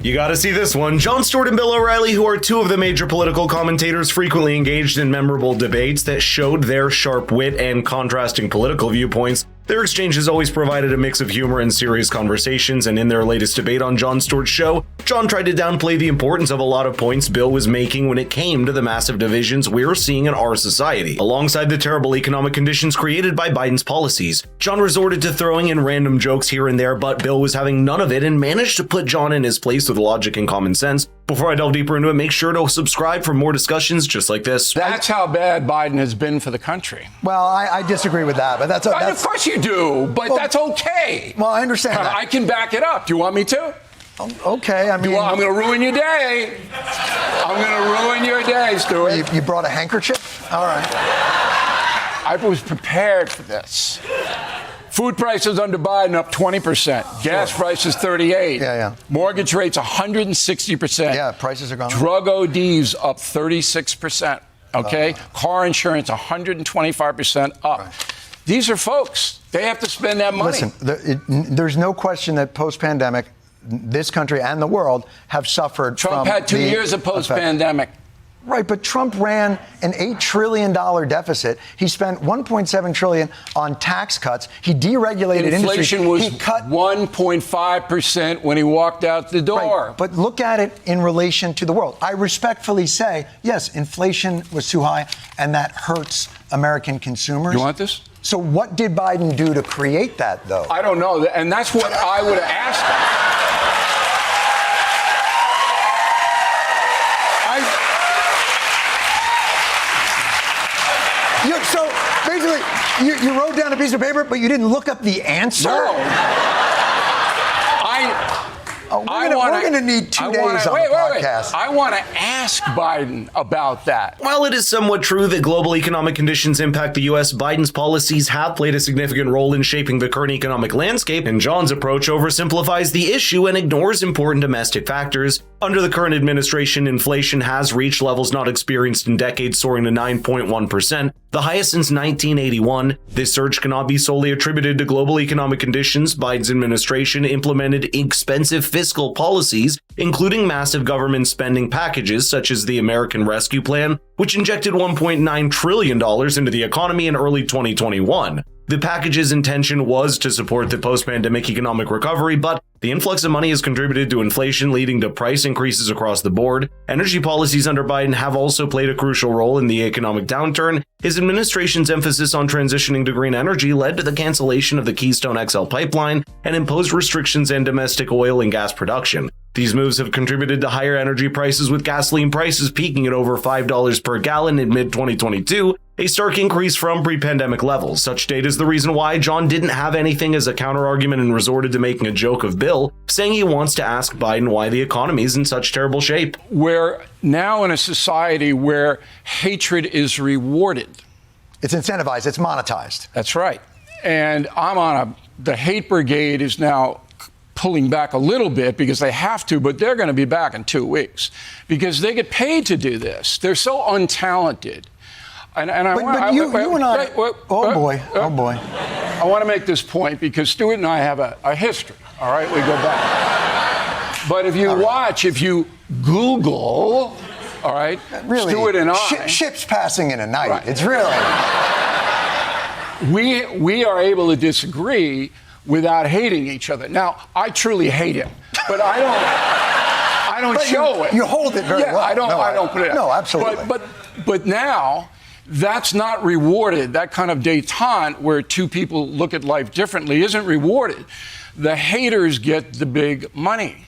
You gotta see this one. Jon Stewart and Bill O'Reilly, who are two of the major political commentators frequently engaged in memorable debates that showed their sharp wit and contrasting political viewpoints. Their exchanges always provided a mix of humor and serious conversations, and in their latest debate on Jon Stewart's show, Jon tried to downplay the importance of a lot of points Bill was making when it came to the massive divisions we're seeing in our society, alongside the terrible economic conditions created by Biden's policies. Jon resorted to throwing in random jokes here and there, but Bill was having none of it and managed to put Jon in his place with logic and common sense. Before I delve deeper into it, make sure to subscribe for more discussions just like this. That's how bad Biden has been for the country. Well, I disagree with that, but that's of course you do, but that's okay. Well, I understand that. I can back it up. Do you want me to? Okay, I mean... I'm going to ruin your day. I'm going to ruin your day, Stewart. You brought a handkerchief? All right. I was prepared for this. Food prices under Biden up 20%. Gas prices 38%. Yeah. Mortgage rates 160%. Yeah, prices are going up. Drug ODs up 36%. Okay? Car insurance 125% up. Right. These are folks. They have to spend that money. Listen, there's no question that post-pandemic, this country and the world have suffered Trump from had 2 years of post-pandemic. Right, but Trump ran an $8 trillion deficit. He spent $1.7 trillion on tax cuts. He deregulated Inflation industry. was 1.5% when he walked out the door. Right, but look at it in relation to the world. I respectfully say, yes, inflation was too high, and that hurts American consumers. You want this? So what did Biden do to create that, though? I don't know, and that's what I would have asked him. So basically, you wrote down a piece of paper, but you didn't look up the answer? No. We're going to need 2 days on the podcast. I want to ask Biden about that. While it is somewhat true that global economic conditions impact the U.S., Biden's policies have played a significant role in shaping the current economic landscape, and Jon's approach oversimplifies the issue and ignores important domestic factors. Under the current administration, inflation has reached levels not experienced in decades, soaring to 9.1%, the highest since 1981. This surge cannot be solely attributed to global economic conditions. Biden's administration implemented expensive fiscal policies, including massive government spending packages such as the American Rescue Plan, which injected $1.9 trillion into the economy in early 2021. The package's intention was to support the post-pandemic economic recovery, but the influx of money has contributed to inflation, leading to price increases across the board. Energy policies under Biden have also played a crucial role in the economic downturn. His administration's emphasis on transitioning to green energy led to the cancellation of the Keystone XL pipeline and imposed restrictions on domestic oil and gas production. These moves have contributed to higher energy prices, with gasoline prices peaking at over $5 per gallon in mid-2022, a stark increase from pre-pandemic levels. Such data is the reason why Jon didn't have anything as a counter-argument and resorted to making a joke of Bill, saying he wants to ask Biden why the economy is in such terrible shape. We're now in a society where hatred is rewarded. It's incentivized. It's monetized. That's right. And the hate brigade is now pulling back a little bit because they have to, but they're going to be back in 2 weeks because they get paid to do this. They're so untalented. Oh boy. I want to make this point because Stewart and I have a history. All right, we go back. But if you Google, all right, really, Stewart and I, ships passing in a night. Right. It's really we are able to disagree without hating each other. Now, I truly hate him, but I don't show it. You hold it very well. I don't put it out. No, absolutely. But now, that's not rewarded. That kind of détente where two people look at life differently isn't rewarded. The haters get the big money.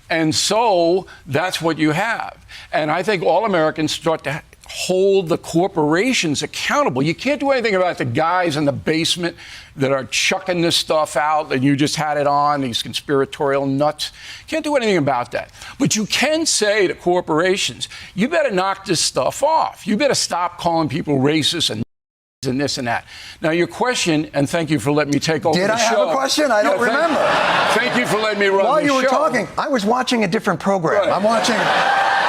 And so that's what you have. And I think all Americans start to hold the corporations accountable. You can't do anything about the guys in the basement that are chucking this stuff out and you just had it on, these conspiratorial nuts. Can't do anything about that. But you can say to corporations, you better knock this stuff off. You better stop calling people racist and this and that. Now, your question, and thank you for letting me take over the show. Did I have a question? I don't remember. Thank you for letting me run the show. While you were talking, I was watching a different program. Right.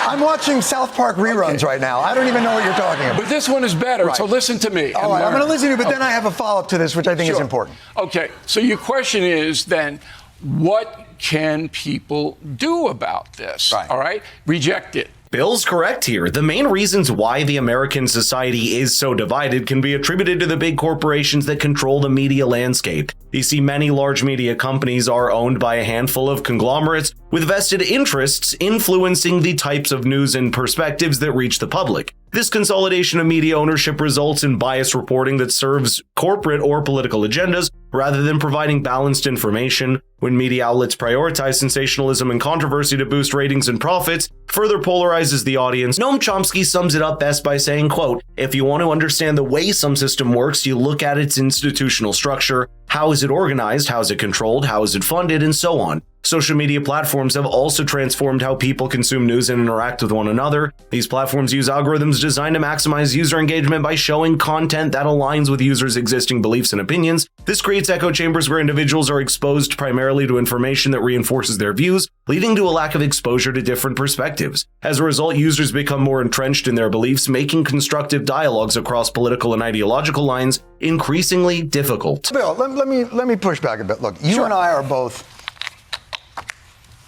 I'm watching South Park reruns right now. I don't even know what you're talking about. But this one is better, so listen to me. All right, I'm going to listen to you, but then I have a follow-up to this, which I think is important. Okay, so your question is then, what can people do about this? Right. All right? Reject it. Bill's correct here. The main reasons why the American society is so divided can be attributed to the big corporations that control the media landscape. You see, many large media companies are owned by a handful of conglomerates with vested interests influencing the types of news and perspectives that reach the public. This consolidation of media ownership results in biased reporting that serves corporate or political agendas rather than providing balanced information. When media outlets prioritize sensationalism and controversy to boost ratings and profits, further polarizes the audience. Noam Chomsky sums it up best by saying, quote, "If you want to understand the way some system works, you look at its institutional structure. How is it organized? How is it controlled? How is it funded? And so on." Social media platforms have also transformed how people consume news and interact with one another. These platforms use algorithms designed to maximize user engagement by showing content that aligns with users' existing beliefs and opinions. This creates echo chambers where individuals are exposed primarily to information that reinforces their views, leading to a lack of exposure to different perspectives. As a result, users become more entrenched in their beliefs, making constructive dialogues across political and ideological lines increasingly difficult. Bill, let me push back a bit. Look, you and I are both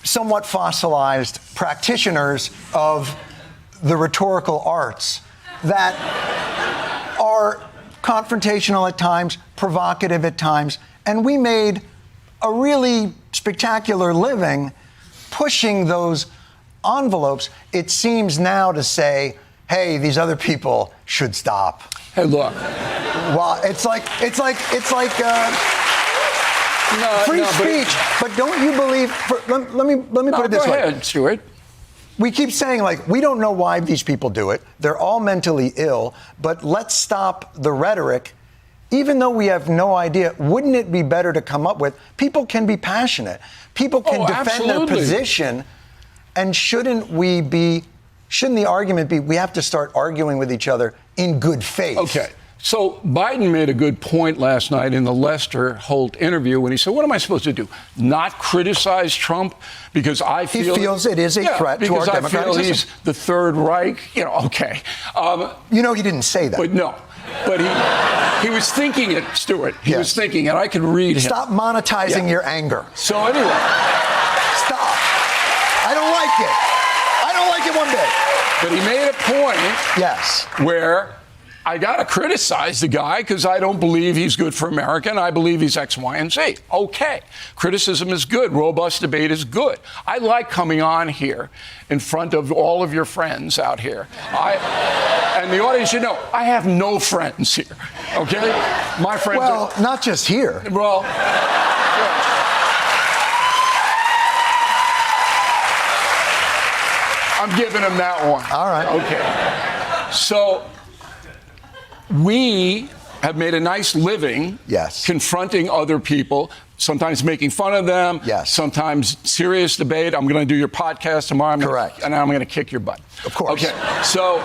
somewhat fossilized practitioners of the rhetorical arts that are confrontational at times, provocative at times, and we made a really spectacular living pushing those envelopes. It seems now to say, hey, these other people should stop. Hey, look. Well, it's like free speech, but don't you believe? Let me put it this way. Go ahead, Stewart. We keep saying, like, we don't know why these people do it. They're all mentally ill, but let's stop the rhetoric. Even though we have no idea, wouldn't it be better to come up with, people can be passionate, people can defend their position, and shouldn't the argument be, we have to start arguing with each other in good faith? Okay. So Biden made a good point last night in the Lester Holt interview when he said, what am I supposed to do? Not criticize Trump because I feel... He feels it is a threat to our democratic system. Because I feel he's the Third Reich. Okay. He didn't say that. But no. But he was thinking it, Stewart. He was thinking, and I could read him. Stop monetizing your anger. So anyway. Stop. I don't like it. I don't like it one bit. But he made a point where I got to criticize the guy because I don't believe he's good for America, and I believe he's X, Y, and Z. Okay. Criticism is good. Robust debate is good. I like coming on here in front of all of your friends out here. And the audience should know, I have no friends here. Okay? My friends are... Well, not just here. Well... I'm giving him that one. All right. Okay. So... we have made a nice living confronting other people, sometimes making fun of them, sometimes serious debate. I'm going to do your podcast tomorrow. And I'm going to kick your butt. Of course. Okay. So,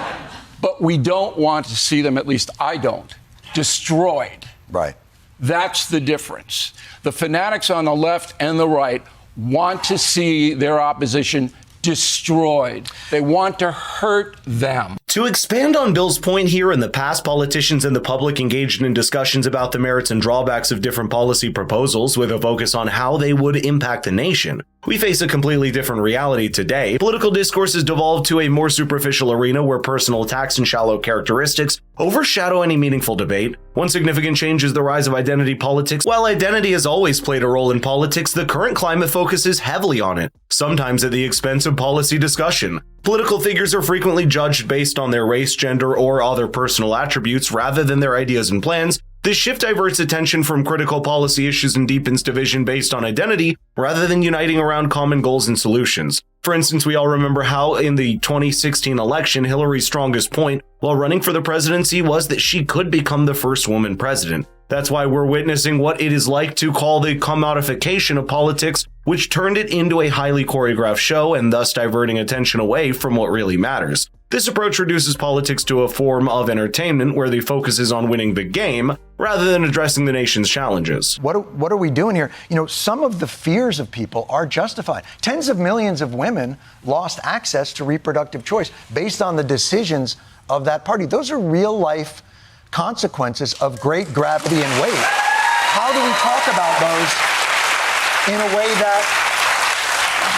but we don't want to see them, at least I don't, destroyed. Right. That's the difference. The fanatics on the left and the right want to see their opposition destroyed. They want to hurt them. To expand on Bill's point here, in the past, politicians and the public engaged in discussions about the merits and drawbacks of different policy proposals with a focus on how they would impact the nation. We face a completely different reality today. Political discourse has devolved to a more superficial arena where personal attacks and shallow characteristics overshadow any meaningful debate. One significant change is the rise of identity politics. While identity has always played a role in politics, the current climate focuses heavily on it, sometimes at the expense of policy discussion. Political figures are frequently judged based on their race, gender, or other personal attributes rather than their ideas and plans. This shift diverts attention from critical policy issues and deepens division based on identity rather than uniting around common goals and solutions. For instance, we all remember how in the 2016 election, Hillary's strongest point while running for the presidency was that she could become the first woman president. That's why we're witnessing what it is like to call the commodification of politics, which turned it into a highly choreographed show and thus diverting attention away from what really matters. This approach reduces politics to a form of entertainment where the focus is on winning the game rather than addressing the nation's challenges. What are we doing here? Some of the fears of people are justified. Tens of millions of women lost access to reproductive choice based on the decisions of that party. Those are real life consequences of great gravity and weight. How do we talk about those in a way that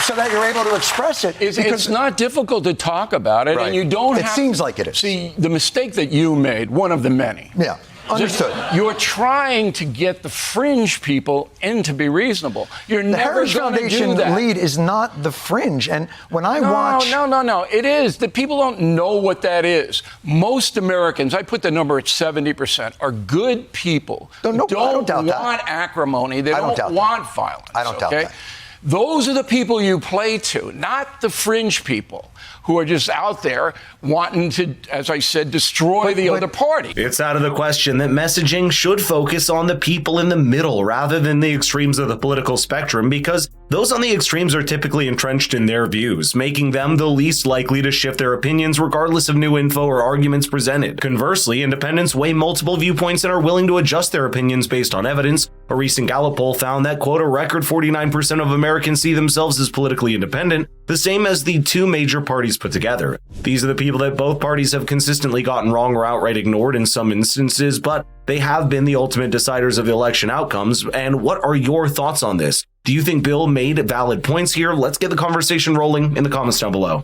so that you're able to express it. It's not difficult to talk about it, Right. and you don't It seems like it is. See, the mistake that you made, one of the many. Yeah. Understood. You're trying to get the fringe people in to be reasonable. You're The never Heritage going to do Foundation that. lead is not the fringe. And when I watch... No. It is. The people don't know what that is. Most Americans, I put the number at 70%, are good people. I don't doubt that. Want acrimony. They I don't doubt don't want violence. I don't doubt that. Those are the people you play to, not the fringe people who are just out there wanting to, as I said, destroy the other party. It's out of the question that messaging should focus on the people in the middle rather than the extremes of the political spectrum, because those on the extremes are typically entrenched in their views, making them the least likely to shift their opinions regardless of new info or arguments presented. Conversely, independents weigh multiple viewpoints and are willing to adjust their opinions based on evidence. A recent Gallup poll found that, quote, a record 49% of Americans see themselves as politically independent, the same as the two major parties put together. These are the people that both parties have consistently gotten wrong or outright ignored in some instances, but they have been the ultimate deciders of the election outcomes. And what are your thoughts on this? Do you think Bill made valid points here? Let's get the conversation rolling in the comments down below.